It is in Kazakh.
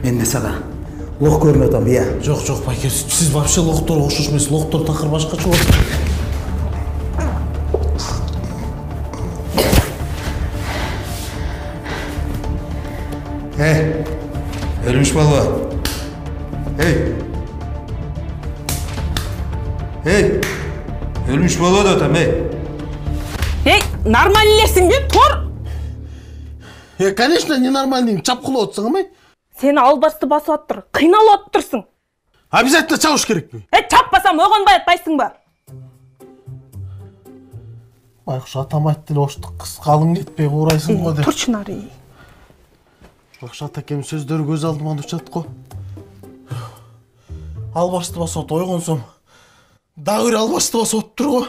Мен де сага лох көрүнүп атам, иә. Жоқ, байке, сіз вообще лохтор окшош эмес, лохтор такыр башкача болот. Өлмүш балба. Өлмүш балба да атам, Нормальлерсің бе, Тор? Конечно, ненормальный, чапкылып отсың, амай. Сені албасты басып аттыр, қиналып аттырсың. Обязательно чабыш керек ми? Чаппасам ойғанбай атпайсың ба? Байқұш, атамайды деле оштық қыз қалың кетпей қорайсың ғой деп. Тұрчын ары. Байқұш, атакем сөздері көз алдыман ұшат қой. Албасты басып от ойған соң. Дағыр албасты басып от тұр ғой.